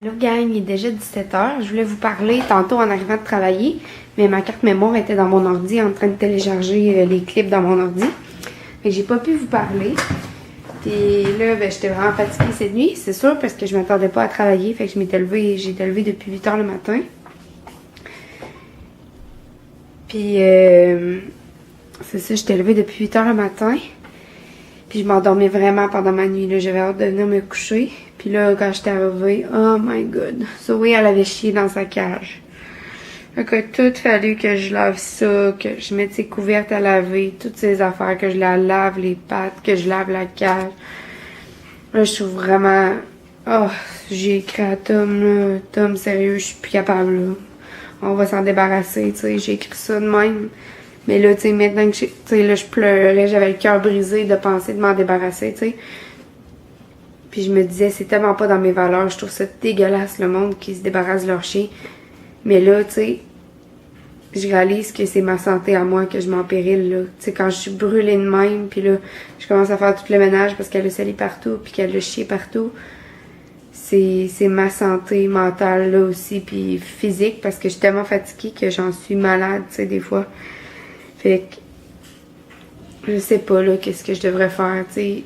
Là, gang, il est déjà 17h. Je voulais vous parler tantôt en arrivant de travailler, mais ma carte mémoire était dans mon ordi en train de télécharger les clips dans mon ordi. Fait que j'ai pas pu vous parler. Puis là, j'étais vraiment fatiguée cette nuit, c'est sûr, parce que je m'attendais pas à travailler. Fait que j'étais levée depuis 8h le matin. Puis, c'est ça, j'étais levée depuis 8h le matin. Puis je m'endormais vraiment pendant ma nuit, là. J'avais hâte de venir me coucher. Puis là, quand j'étais arrivée, oh my god, Zoé, elle avait chié dans sa cage. Fait que tout fallu que je lave ça, que je mette ses couvertes à laver, toutes ces affaires, que je la lave les pattes, que je lave la cage. Là, je trouve vraiment... Oh, j'ai écrit à Tom, là. Tom, sérieux, je suis plus capable, là. On va s'en débarrasser, tu sais. J'ai écrit ça de même. Mais là, tu sais, maintenant que tu sais, là, je pleurais, j'avais le cœur brisé de penser de m'en débarrasser, tu sais. Puis je me disais, c'est tellement pas dans mes valeurs. Je trouve ça dégueulasse, le monde qui se débarrasse de leur chien. Mais là, tu sais, je réalise que c'est ma santé à moi que je mets en péril, là. Tu sais, quand je suis brûlée de même, puis là, je commence à faire tout le ménage parce qu'elle a sali partout, puis qu'elle a chié partout. C'est ma santé mentale, là, aussi, puis physique, parce que je suis tellement fatiguée que j'en suis malade, tu sais, des fois. Fait que, je sais pas, là, qu'est-ce que je devrais faire, tu sais.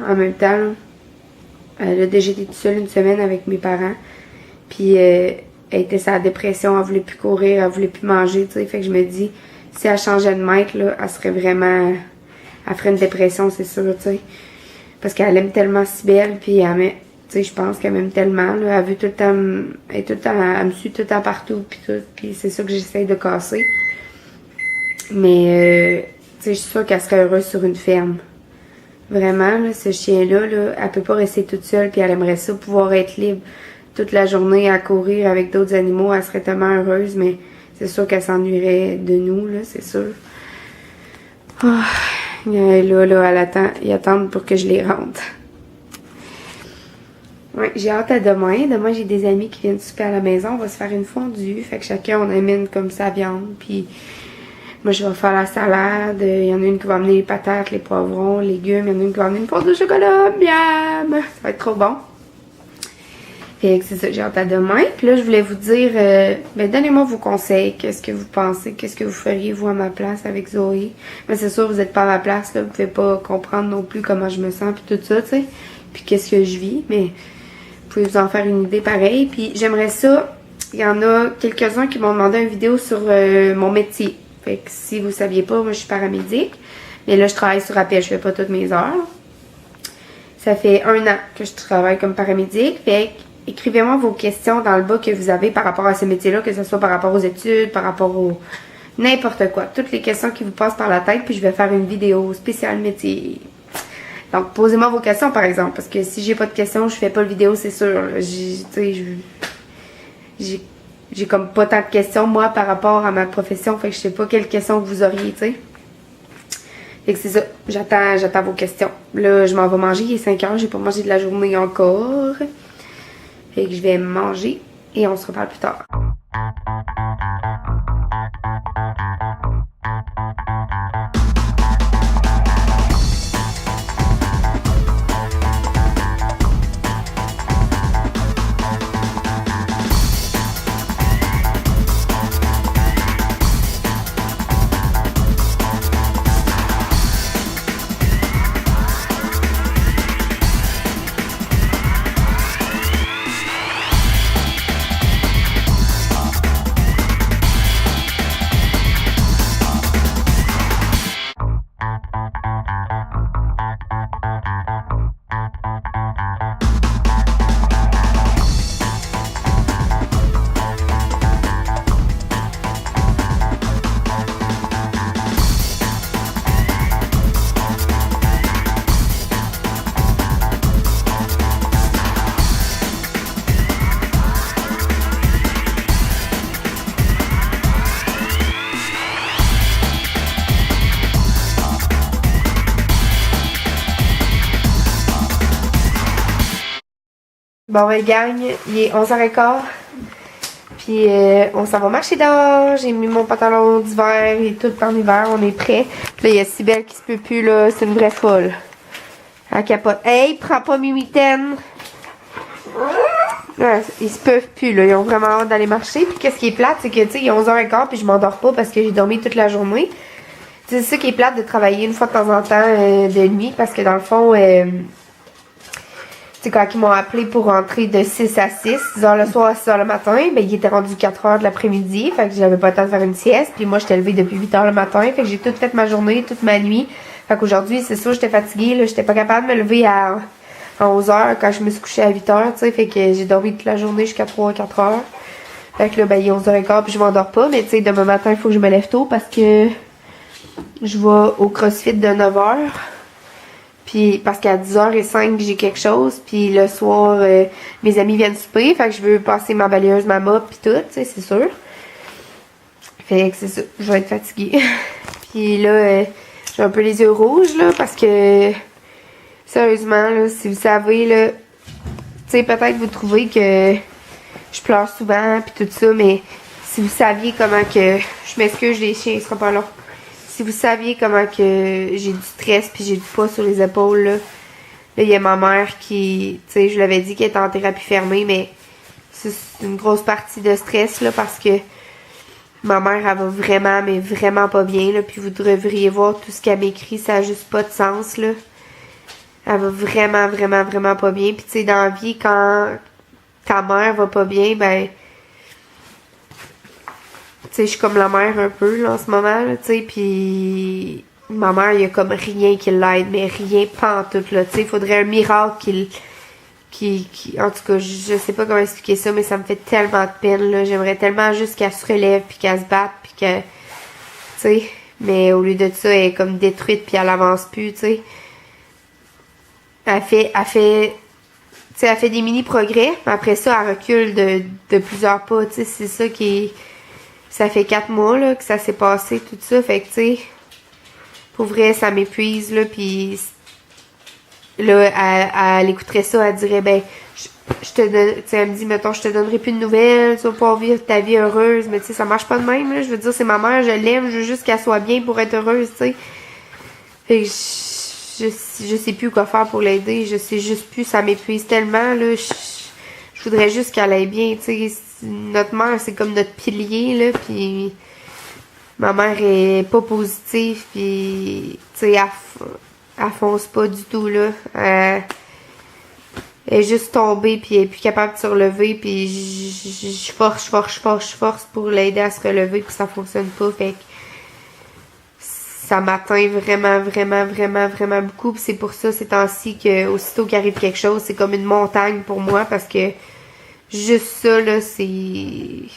En même temps, là, déjà été toute seule une semaine avec mes parents. Puis, elle était sa dépression, elle voulait plus courir, elle voulait plus manger, tu sais. Fait que je me dis, si elle changeait de maître, là, elle serait vraiment... Elle ferait une dépression, c'est sûr, tu sais. Parce qu'elle aime tellement si belle, puis elle met... Tu sais, je pense qu'elle m'aime tellement, là. Elle veut tout le temps... Elle me suit tout le temps partout, puis tout. Puis c'est ça que j'essaye de casser. Mais, tu sais, je suis sûre qu'elle serait heureuse sur une ferme. Vraiment, là, ce chien-là, là, elle peut pas rester toute seule, puis elle aimerait ça, pouvoir être libre toute la journée à courir avec d'autres animaux. Elle serait tellement heureuse, mais c'est sûr qu'elle s'ennuierait de nous, là, c'est sûr. Oh, là, ils attendent pour que je les rentre. Ouais, j'ai hâte à demain. Demain, j'ai des amis qui viennent souper à la maison. On va se faire une fondue. Fait que chacun, on amène comme sa viande, puis... Moi, je vais faire la salade. Il y en a une qui va amener les patates, les poivrons, les légumes. Il y en a une qui va amener une poire de chocolat. Miam! Ça va être trop bon. Fait que c'est ça, j'ai hâte à demain. Puis là, je voulais vous dire, donnez-moi vos conseils. Qu'est-ce que vous pensez? Qu'est-ce que vous feriez, vous, à ma place avec Zoé? Mais c'est sûr, vous n'êtes pas à ma place, là. Vous pouvez pas comprendre non plus comment je me sens, puis tout ça, tu sais. Puis qu'est-ce que je vis. Mais vous pouvez vous en faire une idée pareille. Puis j'aimerais ça. Il y en a quelques-uns qui m'ont demandé une vidéo sur mon métier. Fait que si vous saviez pas, moi je suis paramédic. Mais là, je travaille sur appel, je fais pas toutes mes heures. Ça fait 1 an que je travaille comme paramédic. Fait que écrivez-moi vos questions dans le bas que vous avez par rapport à ce métier-là, que ce soit par rapport aux études, par rapport au n'importe quoi. Toutes les questions qui vous passent par la tête, puis je vais faire une vidéo spéciale métier. Donc, posez-moi vos questions, par exemple. Parce que si j'ai pas de questions, je fais pas de vidéo, c'est sûr. J'ai comme pas tant de questions, moi, par rapport à ma profession. Fait que je sais pas quelles questions que vous auriez, tu sais. Fait que c'est ça. J'attends vos questions. Là, je m'en vais manger. Il est 5h. J'ai pas mangé de la journée encore. Fait que je vais manger et on se reparle plus tard. Bon, ben, gang, il est 11h15. Puis, on s'en va marcher dehors. J'ai mis mon pantalon d'hiver. Il est tout en hiver. On est prêt. Puis là, il y a Cybelle qui se peut plus, là. C'est une vraie folle. Elle capote. Hey, prends pas mes mitaines. Ouais, ils se peuvent plus, là. Ils ont vraiment hâte d'aller marcher. Puis qu'est-ce qui est plate, c'est que, tu sais, il est 11h15 puis je m'endors pas parce que j'ai dormi toute la journée. C'est ça qui est plate de travailler une fois de temps en temps de nuit parce que dans le fond, tu sais, quand ils m'ont appelé pour rentrer de 6 à 6, 6h le soir à 6h le matin, ben il était rendu 4h de l'après-midi, fait que j'avais pas le temps de faire une sieste. Puis moi, j'étais levée depuis 8h le matin, fait que j'ai tout fait ma journée, toute ma nuit. Fait qu'aujourd'hui, c'est sûr, j'étais fatiguée, là, j'étais pas capable de me lever à 11h quand je me suis couchée à 8h, tu sais, fait que j'ai dormi toute la journée jusqu'à 3-4h. Fait que là, ben il est 11h15 puis je m'endors pas, mais tu sais, demain matin, il faut que je me lève tôt parce que je vais au CrossFit de 9h. Puis parce qu'à 10h05 j'ai quelque chose, puis le soir mes amis viennent souper, fait que je veux passer ma balayeuse, ma mop puis tout, tu sais, c'est sûr. Fait que c'est ça, je vais être fatiguée. Puis là j'ai un peu les yeux rouges là parce que sérieusement là, si vous savez là, tu sais, peut-être vous trouvez que je pleure souvent puis tout ça, mais si vous saviez comment que je m'excuse, les chiens ils seront pas là. Si vous saviez comment que j'ai du stress puis j'ai du poids sur les épaules, là, il y a ma mère qui, tu sais, je l'avais dit qu'elle était en thérapie fermée, mais c'est une grosse partie de stress, là, parce que ma mère, elle va vraiment, mais vraiment pas bien, là, puis vous devriez voir tout ce qu'elle m'écrit, ça a juste pas de sens, là. Elle va vraiment, vraiment, vraiment pas bien, puis tu sais, dans la vie, quand ta mère va pas bien, ben... Tu sais, je suis comme la mère un peu, là, en ce moment, tu sais, puis ma mère, il y a comme rien qui l'aide, mais rien, pas en tout, là, tu sais, il faudrait un miracle en tout cas, je sais pas comment expliquer ça, mais ça me fait tellement de peine, là, j'aimerais tellement juste qu'elle se relève, puis qu'elle se batte, puis que, tu sais, mais au lieu de ça, elle est comme détruite, puis elle avance plus, tu sais. Elle fait, tu sais, elle fait des mini-progrès, mais après ça, elle recule de plusieurs pas, tu sais, c'est ça qui est... Ça fait 4 mois, là, que ça s'est passé, tout ça. Fait que, tu sais, pour vrai, ça m'épuise, là, pis là, elle écouterait ça, elle dirait, ben, je te donne, tu sais, elle me dit, mettons, je te donnerai plus de nouvelles, tu vas pouvoir vivre ta vie heureuse, mais tu sais, ça marche pas de même, là. Je veux dire, c'est ma mère, je l'aime, je veux juste qu'elle soit bien pour être heureuse, tu sais. Fait que je sais plus quoi faire pour l'aider, je sais juste plus, ça m'épuise tellement, là. Je voudrais juste qu'elle aille bien, tu sais. Notre mère, c'est comme notre pilier, là, puis ma mère est pas positive, puis, tu sais, elle fonce pas du tout, là. Elle est juste tombée, puis elle est plus capable de se relever, puis je force pour l'aider à se relever, puis ça fonctionne pas, fait que ça m'atteint vraiment, vraiment, vraiment, vraiment beaucoup, puis c'est pour ça, ces temps-ci, que aussitôt qu'il arrive quelque chose, c'est comme une montagne pour moi, parce que juste ça, là, c'est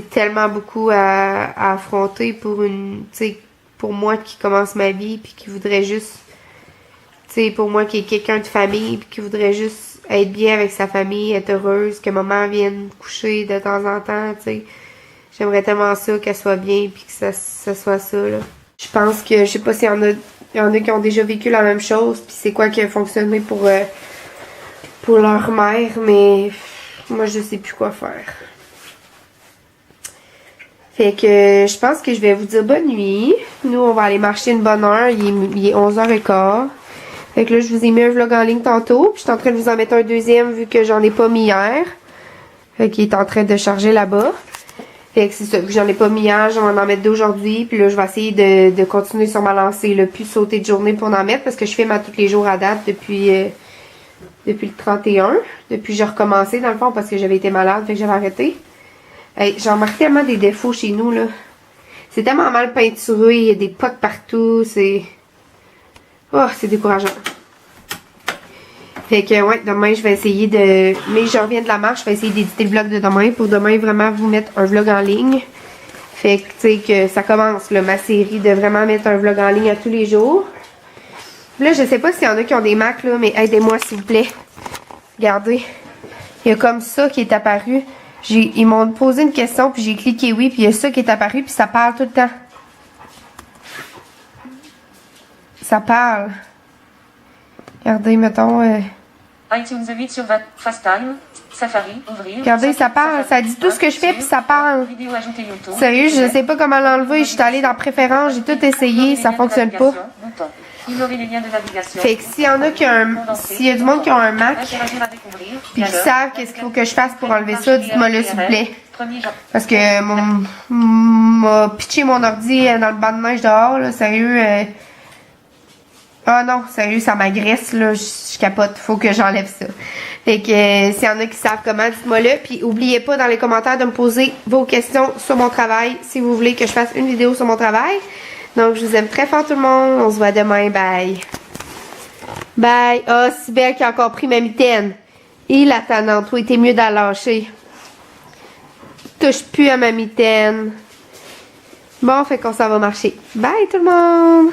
tellement beaucoup à affronter pour une, tu sais, pour moi qui commence ma vie, puis qui voudrait juste, tu sais, pour moi qui est quelqu'un de famille, puis qui voudrait juste être bien avec sa famille, être heureuse, que maman vienne coucher de temps en temps, tu sais. J'aimerais tellement ça, qu'elle soit bien, puis que ça soit ça, là. Je pense que, je sais pas s'il y en a qui ont déjà vécu la même chose, puis c'est quoi qui a fonctionné pour leur mère, mais moi je sais plus quoi faire. Fait que je pense que je vais vous dire bonne nuit. Nous on va aller marcher une bonne heure, il est 11h15. Fait que là je vous ai mis un vlog en ligne tantôt, puis je suis en train de vous en mettre un deuxième vu que j'en ai pas mis hier. Fait qu'il est en train de charger là-bas. Fait que c'est ça, vu que j'en ai pas mis hier, je vais en mettre deux aujourd'hui, puis là je vais essayer de continuer sur ma lancée, là, plus sauter de journée pour en mettre, parce que je filme à tous les jours à date depuis le 31, depuis que j'ai recommencé dans le fond parce que j'avais été malade, fait que j'avais arrêté. Hey, j'en remarque tellement des défauts chez nous, là. C'est tellement mal peinturé, il y a des potes partout, c'est... Oh, c'est décourageant. Fait que, ouais, demain, je vais essayer de... Mais je reviens de la marche, je vais essayer d'éditer le vlog de demain pour demain vraiment vous mettre un vlog en ligne. Fait que, tu sais, que ça commence, là, ma série de vraiment mettre un vlog en ligne à tous les jours. Là, je sais pas s'il y en a qui ont des Macs, là, mais aidez-moi, s'il vous plaît. Regardez. Il y a comme ça qui est apparu. Ils m'ont posé une question, puis j'ai cliqué oui, puis il y a ça qui est apparu, puis ça parle tout le temps. Ça parle. Regardez, mettons... iTunes vide sur FaceTime, Safari, ouvrir. Regardez, ça parle. Ça dit tout ce que je fais, puis ça parle. Vidéo ajoutée YouTube. Sérieux, je sais pas comment l'enlever. Je suis allée dans Préférences, j'ai tout essayé, ça fonctionne pas. Ignorer les liens de navigation. Fait que s'il y en a qui ont s'il y a du monde qui a un Mac, Interagir à découvrir. puis qui savent qu'est-ce qu'il faut que je fasse pour enlever ça, dites-moi le s'il vous plaît. Premier Parce que m'a pitché mon ordi dans le banc de neige dehors, là, sérieux. Ah non, sérieux, ça m'agresse, là, je capote, faut que j'enlève ça. Fait que s'il y en a qui savent comment, dites-moi le. Puis oubliez pas dans les commentaires de me poser vos questions sur mon travail, si vous voulez que je fasse une vidéo sur mon travail. Donc je vous aime très fort tout le monde, on se voit demain, bye. Bye. Ah, Sibelle qui a encore pris ma mitaine. Et la tannante, oui, t'es mieux d'en lâcher. Touche plus à ma mitaine. Bon, fait qu'on s'en va marcher. Bye tout le monde!